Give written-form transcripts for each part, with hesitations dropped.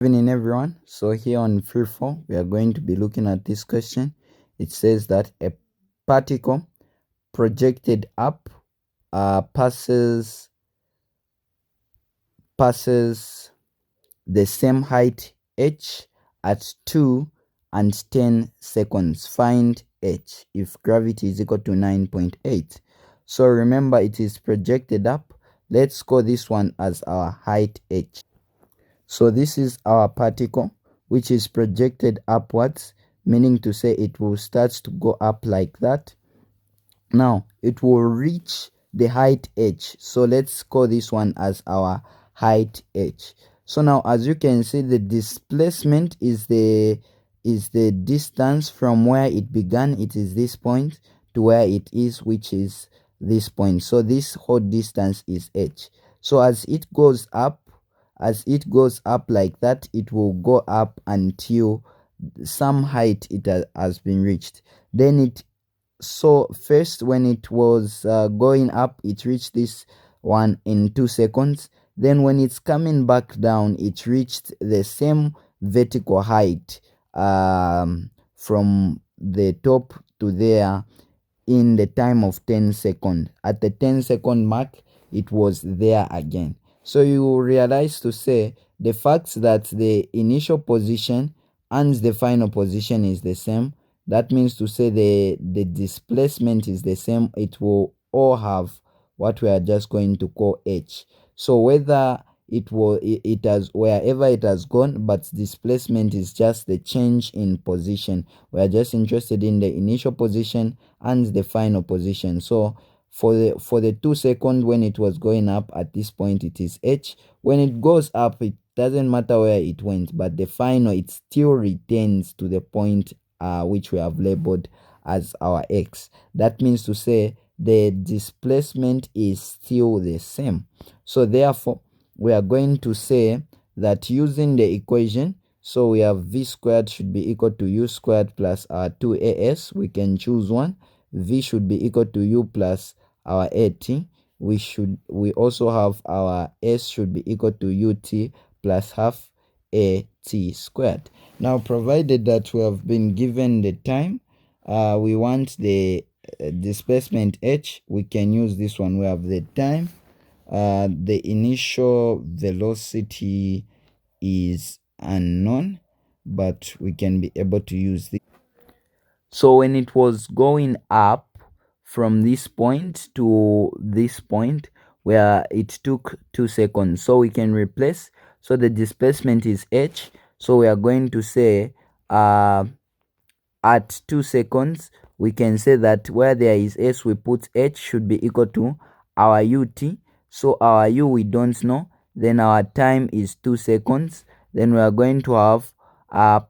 Good evening everyone. So here on Freefall we are going to be looking at this question. It says that a particle projected up passes the same height h at 2 and 10 seconds. Find h if gravity is equal to 9.8. So remember, it is projected up. Let's call this one as our height h. So this is our particle which is projected upwards, meaning to say it will start to go up like that. Now it will reach the height h. So let's call this one as our height h. So now as you can see, the displacement is the distance from where it began, it is this point, to where it is, which is this point. So this whole distance is h. So as it goes up like that, it will go up until some height it has been reached. Then so first when it was going up, it reached this one in 2 seconds. Then when it's coming back down, it reached the same vertical height from the top to there in the time of 10 seconds. At the 10-second mark, it was there again. So you will realize to say the fact that the initial position and the final position is the same, that means to say the displacement is the same. It will all have what we are just going to call h. So whether it has, wherever it has gone, but displacement is just the change in position. We are just interested in the initial position and the final position. So for the 2 seconds when it was going up, at this point it is h. When it goes up, it doesn't matter where it went, but the final, it still returns to the point which we have labeled as our x. That means to say the displacement is still the same. So therefore we are going to say that using the equation, so we have v squared should be equal to u squared plus our 2as. We can choose one. V should be equal to u plus our at. We also have our s should be equal to ut plus half at squared. Now, provided that we have been given the time, we want the displacement h, we can use this one. We have the time, the initial velocity is unknown, but we can be able to use this. So when it was going up from this point to this point, where it took 2 seconds, so we can replace. So the displacement is h. So we are going to say at 2 seconds, we can say that where there is s, we put h should be equal to our ut. So our u we don't know. Then our time is 2 seconds. Then we are going to have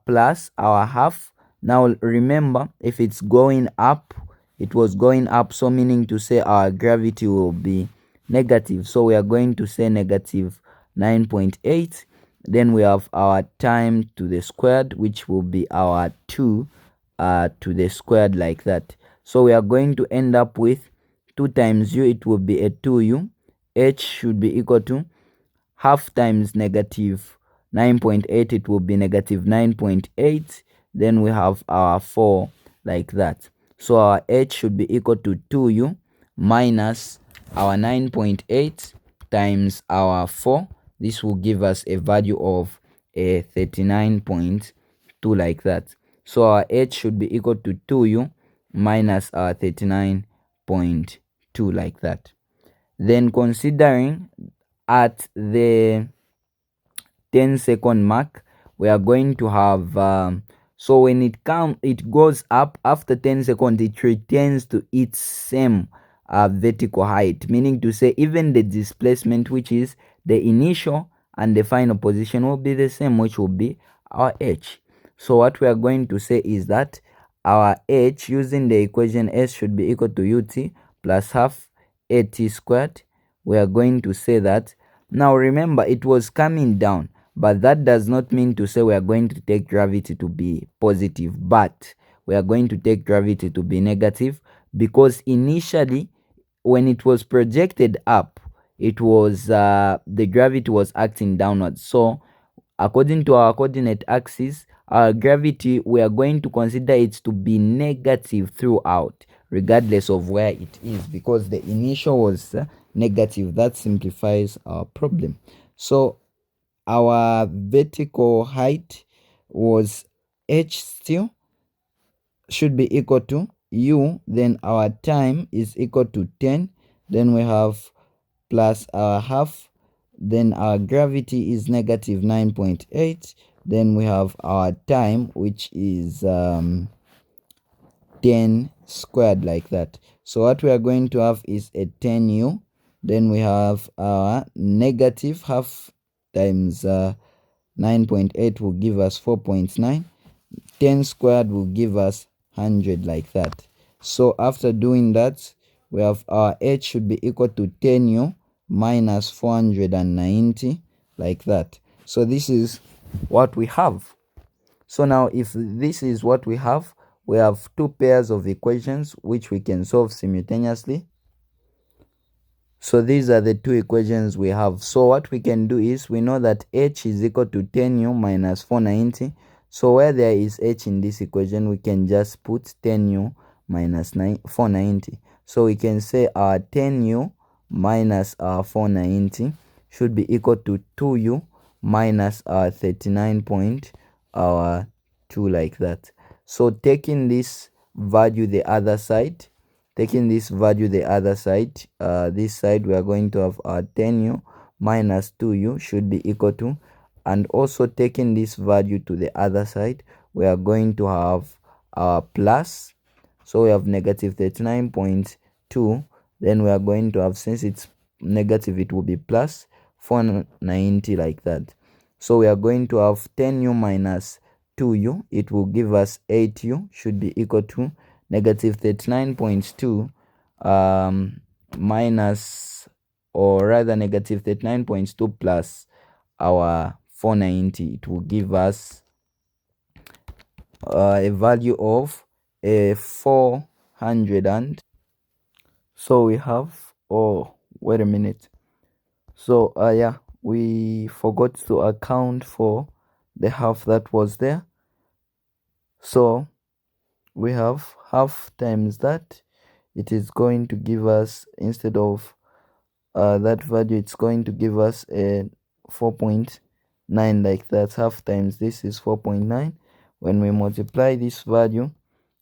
plus our half. Now remember, if it's going up, it was going up, so meaning to say our gravity will be negative. So we are going to say negative 9.8. Then we have our time to the squared, which will be our 2 to the squared, like that. So we are going to end up with 2 times u, it will be a 2u. H should be equal to half times negative 9.8, it will be negative 9.8. Then we have our 4, like that. So our h should be equal to 2u minus our 9.8 times our 4. This will give us a value of a 39.2, like that. So our h should be equal to 2u minus our 39.2, like that. Then considering at the 10-second mark, we are going to have so when it goes up after 10 seconds, it returns to its same vertical height, meaning to say even the displacement, which is the initial and the final position, will be the same, which will be our h. So what we are going to say is that our h, using the equation s should be equal to ut plus half at squared, we are going to say that. Now remember, it was coming down, but that does not mean to say we are going to take gravity to be positive, but we are going to take gravity to be negative, because initially when it was projected up, it was the gravity was acting downwards. So according to our coordinate axis, our gravity, we are going to consider it to be negative throughout, regardless of where it is, because the initial was negative. That simplifies our problem. So our vertical height was h still should be equal to u, then our time is equal to 10, then we have plus our half, then our gravity is negative 9.8, then we have our time, which is 10 squared, like that. So what we are going to have is a 10u, then we have our negative half times 9.8 will give us 4.9, 10 squared will give us 100, like that. So after doing that, we have our h should be equal to 10u minus 490, like that. So this is what we have. So now if this is what we have two pairs of equations which we can solve simultaneously. So these are the two equations we have. So what we can do is, we know that h is equal to 10u minus 490. So where there is h in this equation, we can just put 10u minus 490. So we can say our 10u minus our 490 should be equal to 2u minus our 39.2, like that. So taking this value the other side, this side we are going to have our 10u minus 2u should be equal to, and also taking this value to the other side, we are going to have our plus. So we have negative 39.2, then we are going to have, since it's negative, it will be plus 490, like that. So we are going to have 10u minus 2u, it will give us 8u, should be equal to negative 39.2 minus, or rather negative 39.2 plus our 490, it will give us a value of 400. And so we have, oh wait a minute, so yeah, we forgot to account for the half that was there. So we have half times that, it is going to give us, instead of that value, it's going to give us a 4.9, like that. Half times this is 4.9. When we multiply this value,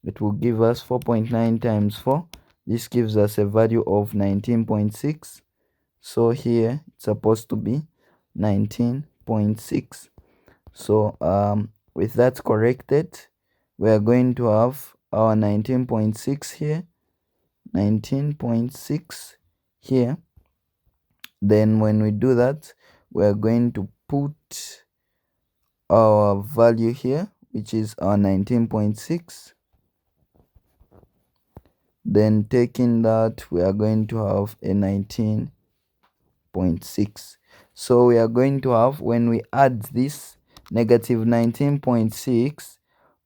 it will give us 4.9 times 4. This gives us a value of 19.6. So here it's supposed to be 19.6. So with that corrected, we are going to have our 19.6 here, 19.6 here. Then when we do that, we are going to put our value here, which is our 19.6. Then taking that, we are going to have a 19.6. So we are going to have, when we add this negative 19.6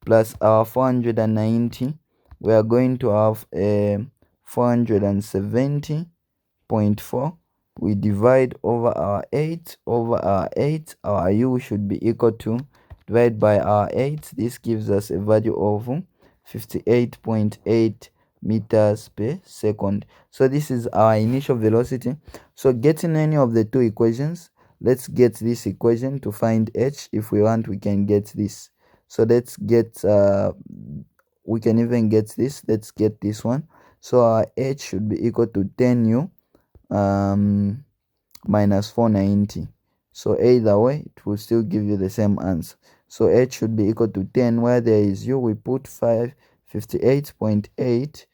plus our 490, we are going to have a 470.4. we divide over our 8 over our 8, our u should be equal to, divide by our 8, this gives us a value of 58.8 meters per second. So this is our initial velocity. So getting any of the two equations, let's get this equation to find h. If we want, we can get this. So let's get we can even get this. Let's get this one. So our h should be equal to 10u minus 490. So either way, it will still give you the same answer. So h should be equal to 10. Where there is u, we put 58.8.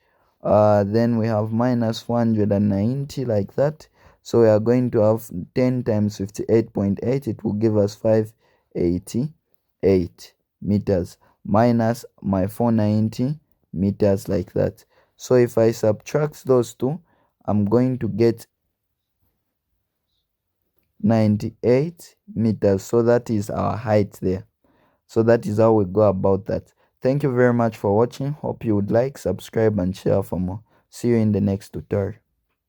Then we have minus 490, like that. So we are going to have 10 times 58.8. It will give us 588 meters minus my 490 meters, like that. So if I subtract those two, I'm going to get 98 meters. So that is our height there. So that is how we go about that. Thank you very much for watching. Hope you would like, subscribe and share for more. See you in the next tutorial.